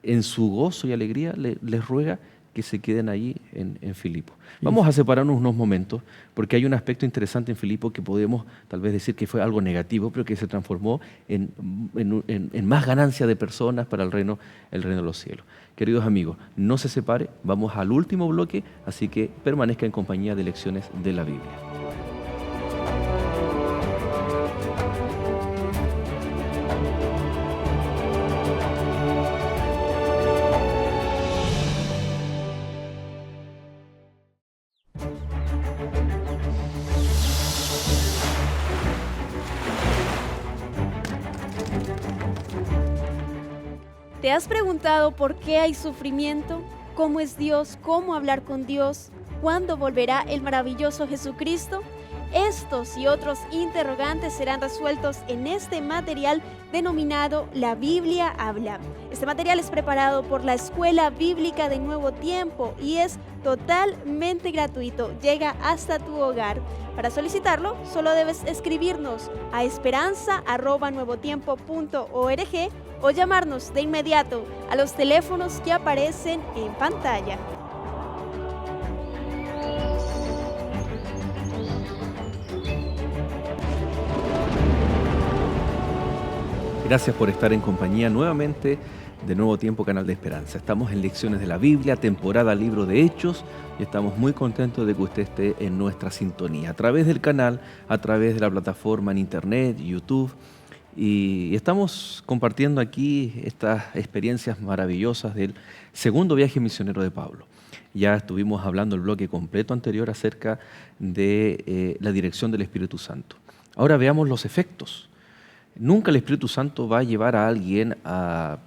en su gozo y alegría, les ruega que se queden allí en Filipo. Vamos a separarnos unos momentos, porque hay un aspecto interesante en Filipo que podemos tal vez decir que fue algo negativo, pero que se transformó en más ganancia de personas para el reino de los cielos. Queridos amigos, no se separe, vamos al último bloque, así que permanezca en compañía de lecciones de la Biblia. ¿Te has preguntado por qué hay sufrimiento? ¿Cómo es Dios? ¿Cómo hablar con Dios? ¿Cuándo volverá el maravilloso Jesucristo? Estos y otros interrogantes serán resueltos en este material denominado La Biblia Habla. Este material es preparado por la Escuela Bíblica de Nuevo Tiempo y es totalmente gratuito. Llega hasta tu hogar. Para solicitarlo, solo debes escribirnos a esperanza@nuevotiempo.org o llamarnos de inmediato a los teléfonos que aparecen en pantalla. Gracias por estar en compañía nuevamente de Nuevo Tiempo, Canal de Esperanza. Estamos en Lecciones de la Biblia, temporada Libro de Hechos, y estamos muy contentos de que usted esté en nuestra sintonía, a través del canal, a través de la plataforma en Internet, YouTube, y estamos compartiendo aquí estas experiencias maravillosas del segundo viaje misionero de Pablo. Ya estuvimos hablando el bloque completo anterior acerca de la dirección del Espíritu Santo. Ahora veamos los efectos. Nunca el Espíritu Santo va a llevar a alguien a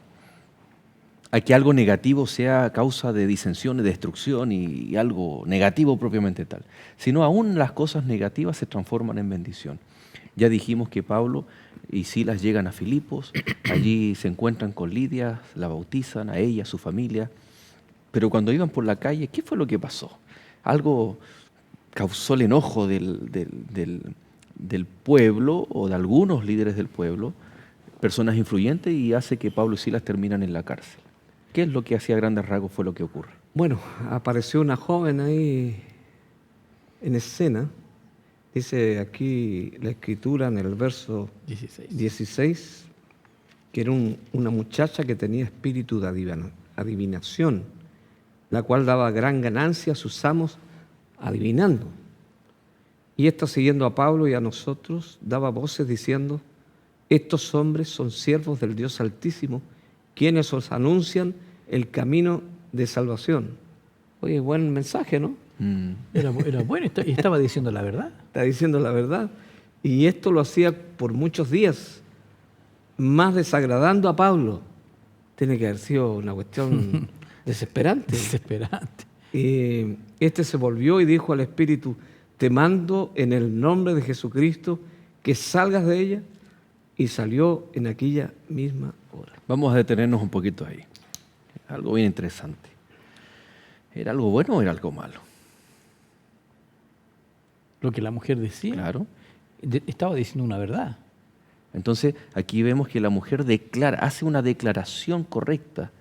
que algo negativo sea causa de disensión y destrucción y algo negativo propiamente tal, sino aún las cosas negativas se transforman en bendición. Ya dijimos que Pablo y Silas llegan a Filipos, allí se encuentran con Lidia, la bautizan a ella, a su familia, pero cuando iban por la calle, ¿qué fue lo que pasó? Algo causó el enojo del pueblo o de algunos líderes del pueblo, personas influyentes, y hace que Pablo y Silas terminan en la cárcel. ¿Qué es lo que hacía grandes rasgos fue lo que ocurre? Bueno, apareció una joven ahí en escena. Dice aquí la escritura en el verso 16 que era una muchacha que tenía espíritu de adivinación, la cual daba gran ganancia a sus amos adivinando. Y esta, siguiendo a Pablo y a nosotros, daba voces diciendo: estos hombres son siervos del Dios Altísimo, quienes os anuncian el camino de salvación. Oye, buen mensaje, ¿no? Era bueno y estaba diciendo la verdad. Está diciendo la verdad. Y esto lo hacía por muchos días, más desagradando a Pablo. Tiene que haber sido una cuestión desesperante. Desesperante. Este se volvió y dijo al espíritu: te mando en el nombre de Jesucristo que salgas de ella, y salió en aquella misma hora. Vamos a detenernos un poquito ahí. Algo bien interesante. ¿Era algo bueno o era algo malo? Lo que la mujer decía, Claro. Estaba diciendo una verdad. Entonces, aquí vemos que la mujer hace una declaración correcta,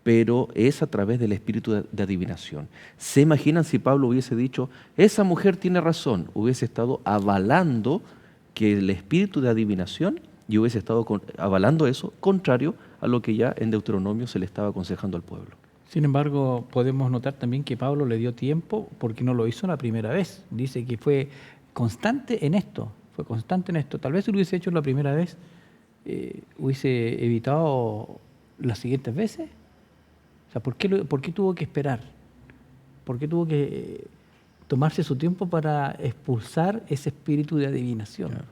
pero es a través del espíritu de adivinación. ¿Se imaginan si Pablo hubiese dicho, esa mujer tiene razón? Hubiese estado avalando que el espíritu de adivinación, y hubiese estado avalando eso, contrario a lo que ya en Deuteronomio se le estaba aconsejando al pueblo. Sin embargo, podemos notar también que Pablo le dio tiempo porque no lo hizo la primera vez. Dice que fue constante en esto. Tal vez si lo hubiese hecho la primera vez, hubiese evitado las siguientes veces. O sea, ¿por qué tuvo que esperar? ¿Por qué tuvo que tomarse su tiempo para expulsar ese espíritu de adivinación? Claro.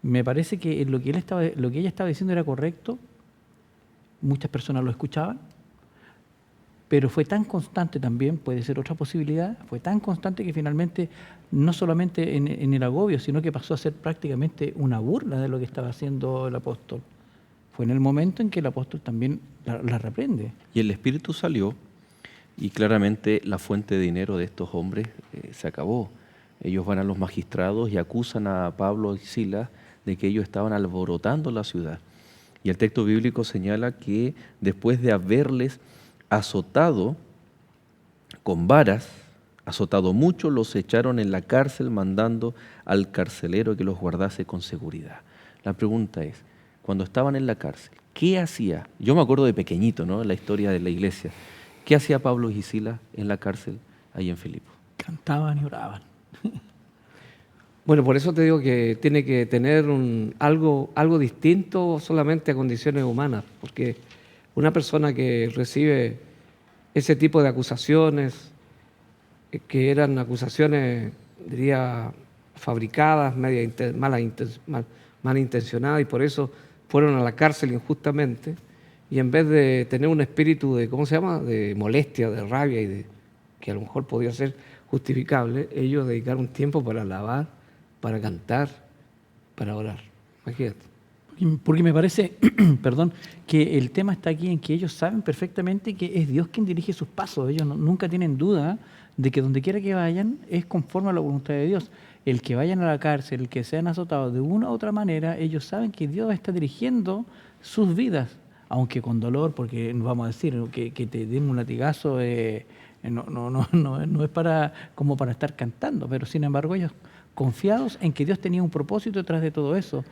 Me parece que lo que ella estaba diciendo era correcto, muchas personas lo escuchaban, pero fue tan constante también, puede ser otra posibilidad, fue tan constante que finalmente no solamente en el agobio, sino que pasó a ser prácticamente una burla de lo que estaba haciendo el apóstol. Fue en el momento en que el apóstol también la reprende. Y el espíritu salió y claramente la fuente de dinero de estos hombres se acabó. Ellos van a los magistrados y acusan a Pablo y Silas de que ellos estaban alborotando la ciudad. Y el texto bíblico señala que después de haberles azotado con varas, azotado mucho, los echaron en la cárcel mandando al carcelero que los guardase con seguridad. La pregunta es, cuando estaban en la cárcel, ¿qué hacía? Yo me acuerdo de pequeñito, ¿no? En la historia de la iglesia. ¿Qué hacía Pablo y Silas en la cárcel ahí en Filipos? Cantaban y oraban. Bueno, por eso te digo que tiene que tener algo distinto solamente a condiciones humanas, porque una persona que recibe ese tipo de acusaciones, que eran acusaciones, diría, fabricadas, malintencionadas, y por eso fueron a la cárcel injustamente, y en vez de tener un espíritu de, ¿cómo se llama?, de molestia, de rabia, y de que a lo mejor podía ser justificable, ellos dedicaron tiempo para alabar, para cantar, para orar. Imagínate. Porque me parece, perdón, que el tema está aquí en que ellos saben perfectamente que es Dios quien dirige sus pasos. Ellos nunca tienen duda de que donde quiera que vayan es conforme a la voluntad de Dios. El que vayan a la cárcel, el que sean azotados de una u otra manera, ellos saben que Dios está dirigiendo sus vidas, aunque con dolor, porque vamos a decir que te den un latigazo no es como para estar cantando, pero sin embargo ellos confiados en que Dios tenía un propósito detrás de todo eso.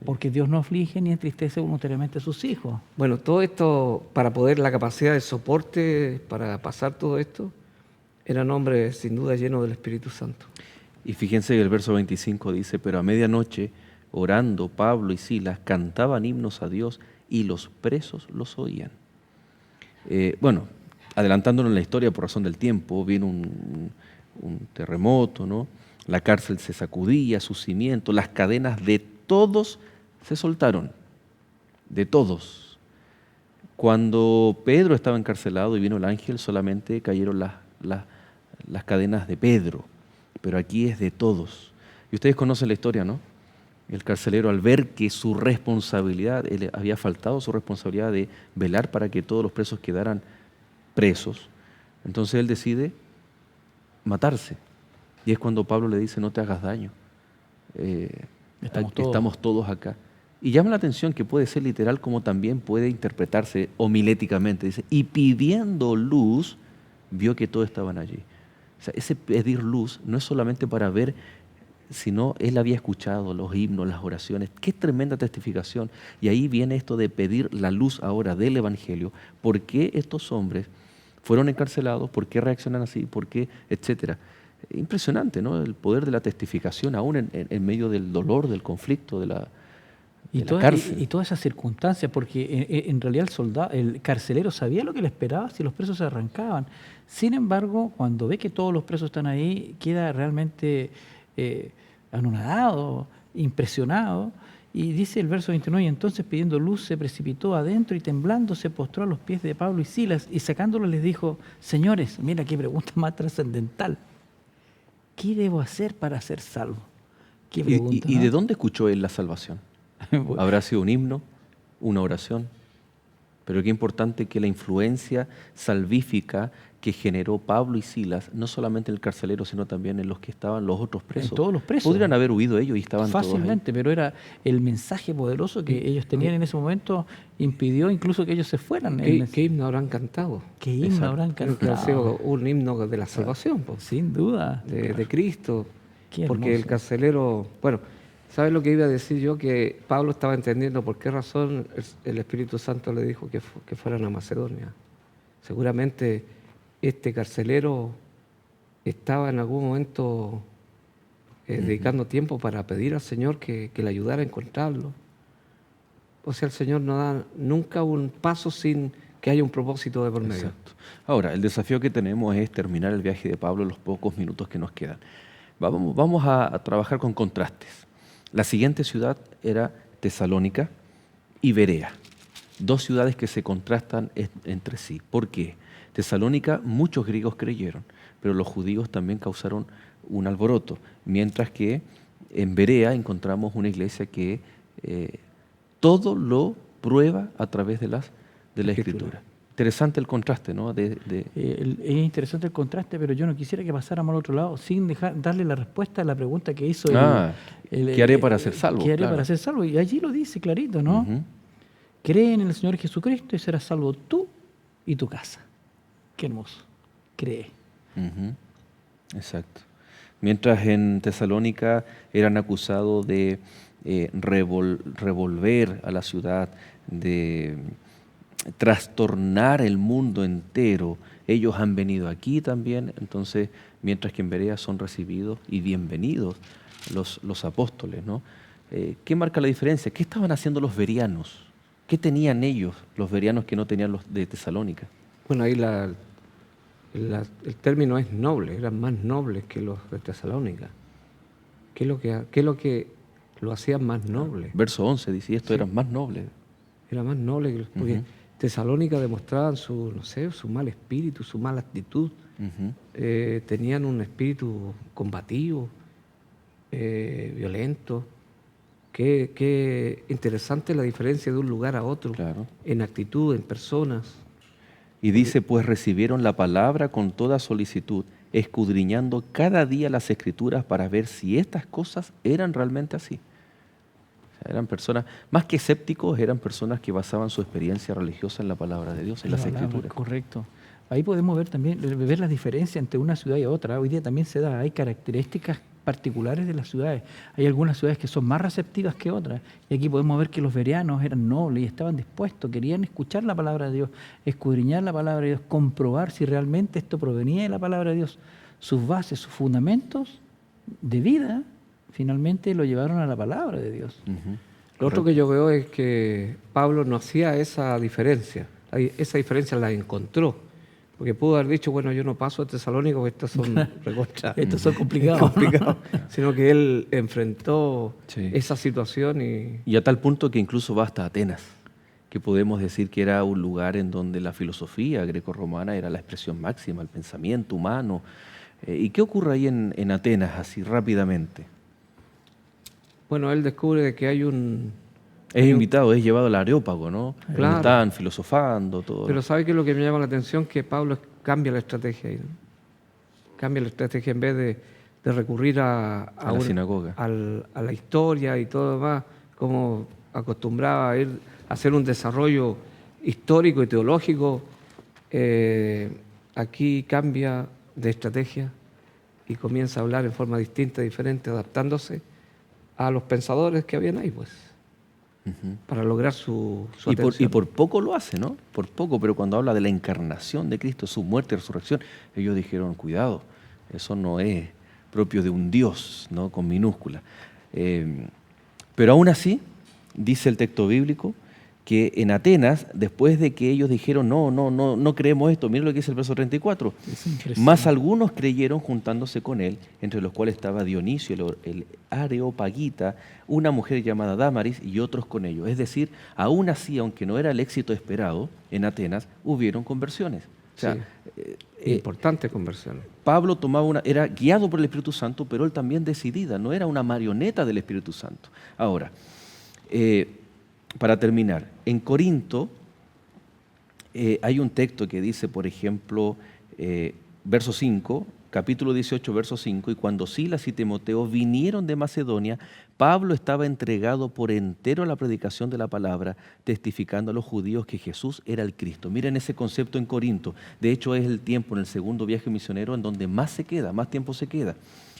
Porque Dios no aflige ni entristece voluntariamente a sus hijos. Bueno, todo esto, para poder la capacidad de soporte, para pasar todo esto, eran hombres sin duda llenos del Espíritu Santo. Y fíjense que el verso 25 dice, pero a medianoche, orando, Pablo y Silas cantaban himnos a Dios y los presos los oían. Bueno, adelantándonos en la historia por razón del tiempo, vino un terremoto, ¿no? La cárcel se sacudía, sus cimientos, las cadenas de todos se soltaron, de todos. Cuando Pedro estaba encarcelado y vino el ángel, solamente cayeron las cadenas de Pedro, pero aquí es de todos. Y ustedes conocen la historia, ¿no? El carcelero, al ver que su responsabilidad, él había faltado su responsabilidad de velar para que todos los presos quedaran presos, entonces él decide matarse. Y es cuando Pablo le dice, no te hagas daño. Estamos todos acá. Y llama la atención que puede ser literal como también puede interpretarse homiléticamente. Dice, y pidiendo luz, vio que todos estaban allí. O sea, ese pedir luz no es solamente para ver, sino él había escuchado los himnos, las oraciones. Qué tremenda testificación. Y ahí viene esto de pedir la luz ahora del Evangelio. ¿Por qué estos hombres fueron encarcelados? ¿Por qué reaccionan así? ¿Por qué? Etcétera. Impresionante, ¿no? El poder de la testificación aún en medio del dolor, del conflicto, de la cárcel. Y todas esas circunstancias, porque en realidad el carcelero sabía lo que le esperaba si los presos se arrancaban. Sin embargo, cuando ve que todos los presos están ahí, queda realmente anonadado, impresionado. Y dice el verso 29, y entonces pidiendo luz se precipitó adentro y temblando se postró a los pies de Pablo y Silas y sacándolos les dijo, señores, mira qué pregunta más trascendental. ¿Qué debo hacer para ser salvo? ¿Qué pregunta, ¿Y ¿no? de dónde escuchó él la salvación? ¿Habrá sido un himno, una oración? Pero qué importante que la influencia salvífica que generó Pablo y Silas, no solamente en el carcelero, sino también en los que estaban los otros presos. En todos los presos. Podrían haber huido ellos y estaban fácilmente, todos ahí. pero era el mensaje poderoso que ellos tenían en ese momento, impidió incluso que ellos se fueran. ¿Qué himno habrán cantado? ¿Qué himno habrán Creo que ha sido cantado? un himno de la salvación, pues, Sin duda. de Cristo. Qué Porque el hermoso. carcelero, bueno, ¿sabes lo que iba a decir yo? Que Pablo estaba entendiendo por qué razón el Espíritu Santo le dijo que fueran a Macedonia. Seguramente este carcelero estaba en algún momento dedicando tiempo para pedir al Señor que le ayudara a encontrarlo. O sea, el Señor no da nunca un paso sin que haya un propósito de por medio. Exacto. Ahora, el desafío que tenemos es terminar el viaje de Pablo en los pocos minutos que nos quedan. Vamos a trabajar con contrastes. La siguiente ciudad era Tesalónica y Berea. dos ciudades que se contrastan entre sí. ¿Por qué? Tesalónica, muchos griegos creyeron, pero los judíos también causaron un alboroto, mientras que en Berea encontramos una iglesia que todo lo prueba a través de la Escritura. Interesante el contraste, ¿no? Es interesante el contraste, pero yo no quisiera que pasáramos al otro lado sin darle la respuesta a la pregunta que hizo ¿qué haré para ser salvo? ¿Qué haré para ser salvo? Y allí lo dice clarito, ¿no? Cree en el Señor Jesucristo y serás salvo tú y tu casa. Qué hermoso. Cree. Exacto. Mientras en Tesalónica eran acusados de revolver a la ciudad, de trastornar el mundo entero, ellos han venido aquí también, entonces, mientras que en Berea son recibidos y bienvenidos los apóstoles, ¿no? ¿Qué marca la diferencia? ¿Qué estaban haciendo los bereanos? ¿Qué tenían ellos, los bereanos, que no tenían los de Tesalónica? Bueno, ahí el término es noble, eran más nobles que los de Tesalónica. ¿Qué es lo que lo hacían más noble? Verso 11 dice, esto eran más nobles. Era más noble, porque Tesalónica demostraban su mal espíritu, su mala actitud. Tenían un espíritu combativo, violento. Qué interesante la diferencia de un lugar a otro, claro, en actitud, en personas. Y dice, pues recibieron la palabra con toda solicitud, escudriñando cada día las Escrituras para ver si estas cosas eran realmente así. O sea, eran personas, más que escépticos, eran personas que basaban su experiencia religiosa en la palabra de Dios, en las Escrituras. Correcto. Ahí podemos ver también, ver la diferencia entre una ciudad y otra. Hoy día también se da, hay características particulares de las ciudades. Hay algunas ciudades que son más receptivas que otras. Y aquí podemos ver que los bereanos eran nobles y estaban dispuestos, querían escuchar la palabra de Dios, escudriñar la palabra de Dios, comprobar si realmente esto provenía de la palabra de Dios. Sus bases, sus fundamentos de vida, finalmente lo llevaron a la palabra de Dios. Lo otro que yo veo es que Pablo no hacía esa diferencia. Esa diferencia la encontró. Porque pudo haber dicho, bueno, yo no paso a Tesalónica porque estos son recontra. Estos son complicados. Sino que él enfrentó Sí. esa situación Y a tal punto que incluso va hasta Atenas, que podemos decir que era un lugar en donde la filosofía grecorromana era la expresión máxima, el pensamiento humano. ¿Y qué ocurre ahí en Atenas, así rápidamente? Bueno, él descubre de que hay Es invitado, es llevado al Areópago, ¿no? Claro. Donde estaban filosofando, todo. Pero ¿sabe qué es lo que me llama la atención? Que Pablo cambia la estrategia ahí, ¿no? Cambia la estrategia en vez de recurrir a la sinagoga. a la historia y todo lo demás, como acostumbraba a ir a hacer un desarrollo histórico y teológico. Aquí cambia de estrategia y comienza a hablar en forma distinta, diferente, adaptándose a los pensadores que habían ahí, pues, para lograr su atención. Y por poco lo hace, ¿no? Por poco, pero cuando habla de la encarnación de Cristo, su muerte y resurrección, ellos dijeron, cuidado, eso no es propio de un Dios, ¿no? Con minúscula. Pero aún así, dice el texto bíblico, que en Atenas, después de que ellos dijeron, no creemos esto, miren lo que dice el verso 34, más algunos creyeron juntándose con él, entre los cuales estaba Dionisio, el Areopagita, una mujer llamada Dámaris y otros con ellos. Es decir, aún así, aunque no era el éxito esperado, en Atenas hubieron conversiones. O sea, importante conversión. Pablo era guiado por el Espíritu Santo, pero él también decidida, no era una marioneta del Espíritu Santo. Ahora, para terminar, en Corinto hay un texto que dice, por ejemplo, verso 5, capítulo 18, verso 5, y cuando Silas y Timoteo vinieron de Macedonia, Pablo estaba entregado por entero a la predicación de la palabra, testificando a los judíos que Jesús era el Cristo. Miren ese concepto en Corinto. De hecho, es el tiempo, en el segundo viaje misionero, en donde más tiempo se queda.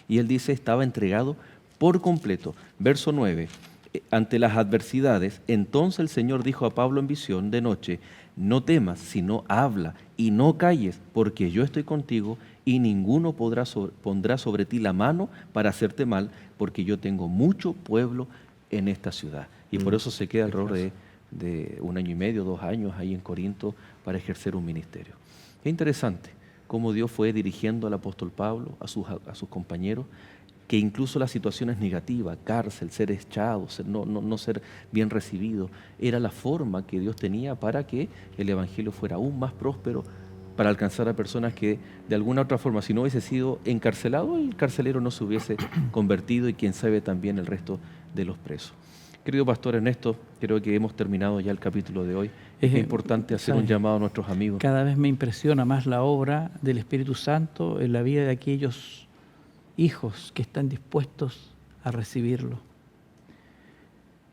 Y él dice, estaba entregado por completo. Verso 9. Ante las adversidades, entonces el Señor dijo a Pablo en visión de noche, no temas, sino habla y no calles, porque yo estoy contigo y ninguno pondrá sobre ti la mano para hacerte mal, porque yo tengo mucho pueblo en esta ciudad. Y por eso se queda alrededor de 1 año y medio, 2 años ahí en Corinto para ejercer un ministerio. Es interesante cómo Dios fue dirigiendo al apóstol Pablo, a sus compañeros, que incluso las situaciones negativas, cárcel, ser echado, no ser bien recibido, era la forma que Dios tenía para que el Evangelio fuera aún más próspero, para alcanzar a personas que de alguna otra forma, si no hubiese sido encarcelado, el carcelero no se hubiese convertido y quién sabe también el resto de los presos. Querido Pastor Ernesto, creo que hemos terminado ya el capítulo de hoy. Es importante hacer un llamado a nuestros amigos. Cada vez me impresiona más la obra del Espíritu Santo en la vida de aquellos hijos que están dispuestos a recibirlo.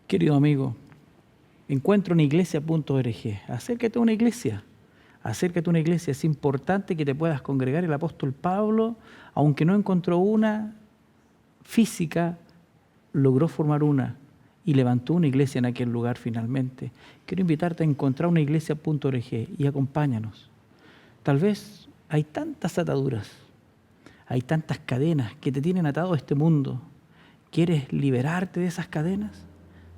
Querido amigo, encuentro una iglesia.org. Acércate a una iglesia. Acércate a una iglesia. Es importante que te puedas congregar. El apóstol Pablo, aunque no encontró una física, logró formar una y levantó una iglesia en aquel lugar finalmente. Quiero invitarte a encontrar una iglesia.org y acompáñanos. Tal vez hay tantas ataduras, hay tantas cadenas que te tienen atado a este mundo. ¿Quieres liberarte de esas cadenas?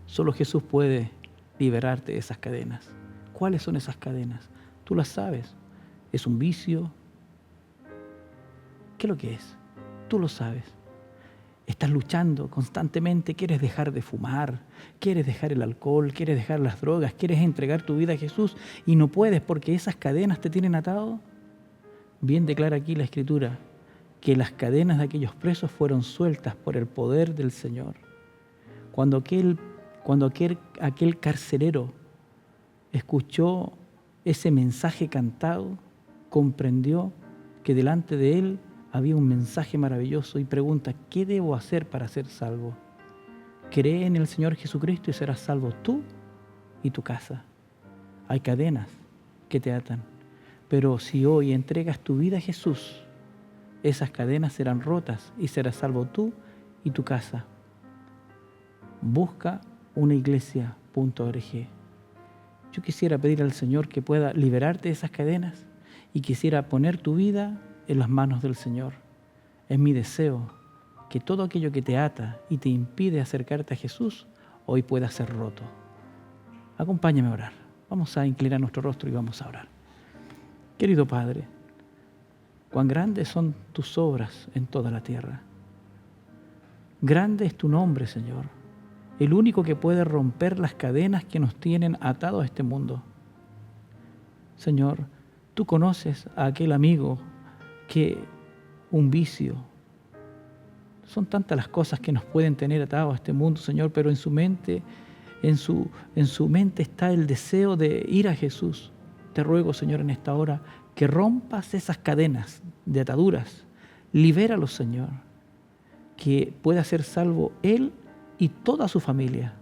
Solo Jesús puede liberarte de esas cadenas. ¿Cuáles son esas cadenas? Tú las sabes. ¿Es un vicio? ¿Qué es lo que es? Tú lo sabes. Estás luchando constantemente, quieres dejar de fumar, quieres dejar el alcohol, quieres dejar las drogas, quieres entregar tu vida a Jesús y no puedes porque esas cadenas te tienen atado. Bien declara aquí la Escritura que las cadenas de aquellos presos fueron sueltas por el poder del Señor. Cuando aquel carcelero escuchó ese mensaje cantado, comprendió que delante de él había un mensaje maravilloso y pregunta, ¿qué debo hacer para ser salvo? Cree en el Señor Jesucristo y serás salvo tú y tu casa. Hay cadenas que te atan, pero si hoy entregas tu vida a Jesús, esas cadenas serán rotas y serás salvo tú y tu casa. Busca una iglesia.org. Yo quisiera pedir al Señor que pueda liberarte de esas cadenas y quisiera poner tu vida en las manos del Señor. Es mi deseo que todo aquello que te ata y te impide acercarte a Jesús hoy pueda ser roto. Acompáñame a orar. Vamos a inclinar nuestro rostro y vamos a orar. Querido Padre, cuán grandes son tus obras en toda la tierra. Grande es tu nombre, Señor, el único que puede romper las cadenas que nos tienen atados a este mundo. Señor, tú conoces a aquel amigo que un vicio, son tantas las cosas que nos pueden tener atados a este mundo, Señor, pero en su mente está el deseo de ir a Jesús. Te ruego, Señor, en esta hora, que rompas esas cadenas de ataduras. Libéralo, Señor, que pueda ser salvo él y toda su familia.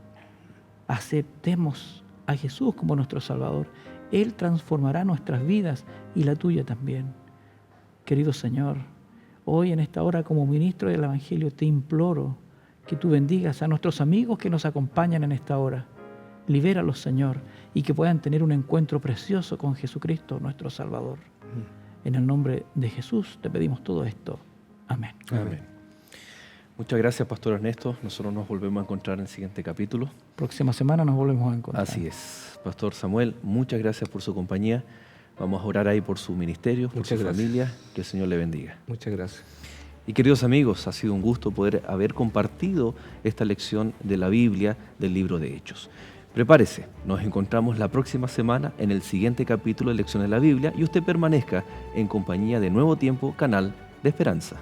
Aceptemos a Jesús como nuestro Salvador. Él transformará nuestras vidas y la tuya también. Querido Señor, hoy en esta hora como ministro del Evangelio te imploro que tú bendigas a nuestros amigos que nos acompañan en esta hora. Libéralos, Señor, y que puedan tener un encuentro precioso con Jesucristo, nuestro Salvador. En el nombre de Jesús te pedimos todo esto. Amén. Amén. Muchas gracias, Pastor Ernesto. Nosotros nos volvemos a encontrar en el siguiente capítulo. Próxima semana nos volvemos a encontrar. Así es. Pastor Samuel, muchas gracias por su compañía. Vamos a orar ahí por su ministerio, por su familia. Que el Señor le bendiga. Muchas gracias. Y queridos amigos, ha sido un gusto poder haber compartido esta lección de la Biblia del libro de Hechos. Prepárese, nos encontramos la próxima semana en el siguiente capítulo de Lecciones de la Biblia y usted permanezca en compañía de Nuevo Tiempo, canal de Esperanza.